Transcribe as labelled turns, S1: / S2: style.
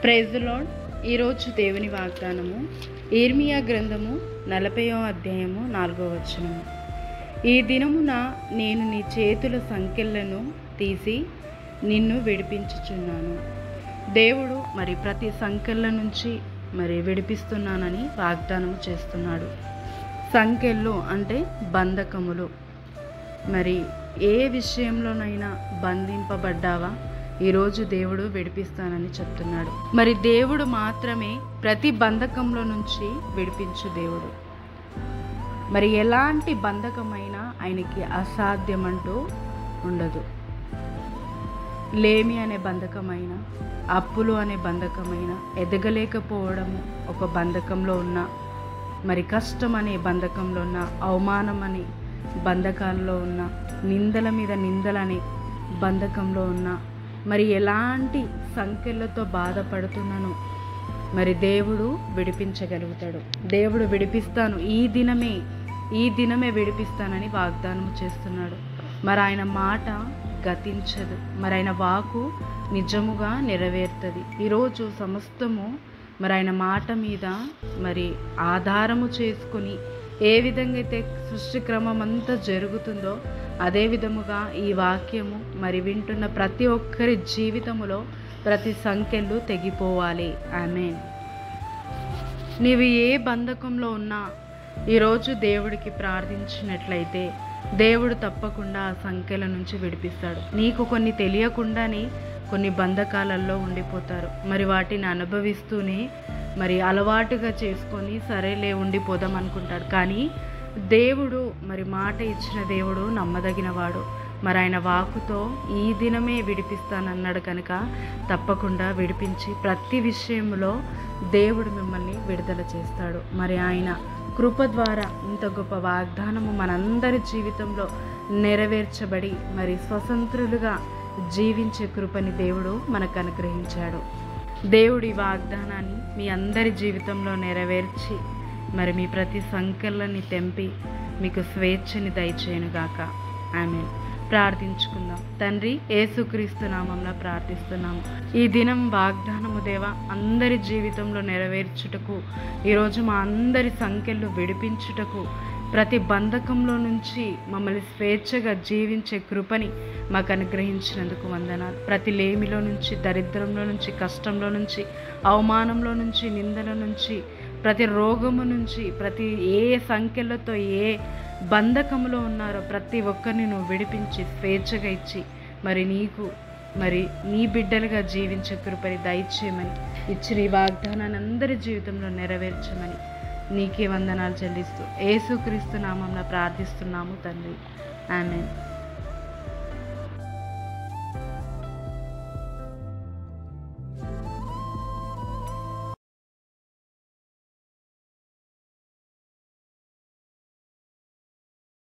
S1: Praise the lord. ఈరోజు దేవుని వాగ్దానము యిర్మీయా గ్రంథము 40వ అధ్యాయము 4వ వచనము. ఈ దినమున నేను నీ చేతుల సంకెళ్లను తీసి నిన్ను విడిపించుచున్నాను. దేవుడు ప్రతి సంకెళ్ళ నుంచి విడిపిస్తున్నానని వాగ్దానము చేస్తున్నాడు. సంకెళ్ళు అంటే బంధకములు. ఏ విషయంలోనైనా బంధింపబడ్డావా? ఈరోజు దేవుడు విడిపిస్తానని చెప్తున్నాడు. దేవుడు మాత్రమే ప్రతి బంధకంలో నుంచి విడిపించు దేవుడు. ఎలాంటి బంధకమైనా ఆయనకి అసాధ్యమంటూ ఉండదు. లేమి అనే బంధకమైన, అప్పులు అనే బంధకమైన, ఎదగలేకపోవడము ఒక బంధకంలో ఉన్న, కష్టం అనే బంధకంలో ఉన్న, అవమానం అనే బంధకాల్లో ఉన్న, నిందల మీద నిందలనే బంధకంలో ఉన్న, ఎలాంటి సంఖ్యలతో బాధపడుతున్నాను దేవుడు విడిపించగలుగుతాడు. దేవుడు విడిపిస్తాను, ఈ దినమే విడిపిస్తానని వాగ్దానం చేస్తున్నాడు. ఆయన మాట గతించదు. ఆయన వాకు నిజముగా నెరవేరుతుంది. ఈరోజు సమస్తము ఆయన మాట మీద ఆధారము చేసుకుని ఏ విధంగా అయితే సృష్టి క్రమం అంతా జరుగుతుందో అదే విధముగా ఈ వాక్యము వింటున్న ప్రతి ఒక్కరి జీవితములో ప్రతి సంఖ్యలు తెగిపోవాలి. ఆమేన్. నీవు ఏ బంధకంలో ఉన్నా ఈరోజు దేవుడికి ప్రార్థించినట్లయితే దేవుడు తప్పకుండా ఆ సంఖ్యల నుంచి విడిపిస్తాడు. నీకు కొన్ని తెలియకుండానే కొన్ని బంధకాలలో ఉండిపోతారు. వాటిని అనుభవిస్తూనే అలవాటుగా చేసుకొని సరేలే ఉండిపోదాం అనుకుంటాడు. కానీ దేవుడు మాట ఇచ్చిన దేవుడు నమ్మదగినవాడు. ఆయన వాకుతో ఈ దినమే విడిపిస్తానన్నాడు కనుక తప్పకుండా విడిపించి ప్రతి విషయంలో దేవుడు మిమ్మల్ని విడుదల చేస్తాడు. ఆయన కృప ద్వారా ఇంత గొప్ప వాగ్దానము మనందరి జీవితంలో నెరవేర్చబడి స్వతంత్రులుగా జీవించే కృపని దేవుడు మనకు అనుగ్రహించాడు. దేవుడి వాగ్దానాన్ని మీ అందరి జీవితంలో నెరవేర్చి మీ ప్రతి సంకల్లని తెంపి మీకు స్వేచ్ఛని దయచేయునుగాక. ఆమేన్. ప్రార్థించుకుందాం. తండ్రి, యేసుక్రీస్తు నామమున ప్రార్థిస్తున్నాము. ఈ దినం వాగ్దానము దేవా అందరి జీవితంలో నెరవేర్చుటకు, ఈరోజు మా అందరి సంఖ్యలు విడిపించుటకు, ప్రతి బంధకంలో నుంచి మమ్మల్ని స్వేచ్ఛగా జీవించే కృపని మాకు అనుగ్రహించినందుకు వందనాలు. ప్రతి లేమిలో నుంచి, దరిద్రంలో నుంచి, కష్టంలో నుంచి, అవమానంలో నుంచి, నిందల నుంచి, ప్రతి రోగము నుంచి, ప్రతి ఏ సంఖ్యలతో ఏ బంధకములో ఉన్నారో ప్రతి ఒక్కరిని నువ్వు విడిపించి స్వేచ్ఛగా ఇచ్చి నీకు నీ బిడ్డలుగా జీవించే కృపని దయచేయమని ఇచ్చిన ఈ వాగ్దానాన్ని అందరి జీవితంలో నెరవేర్చమని నీకే వందనాలు చెల్లిస్తూ యేసుక్రీస్తు నామమున ప్రార్థిస్తున్నాము తండ్రి. ఆమేన్.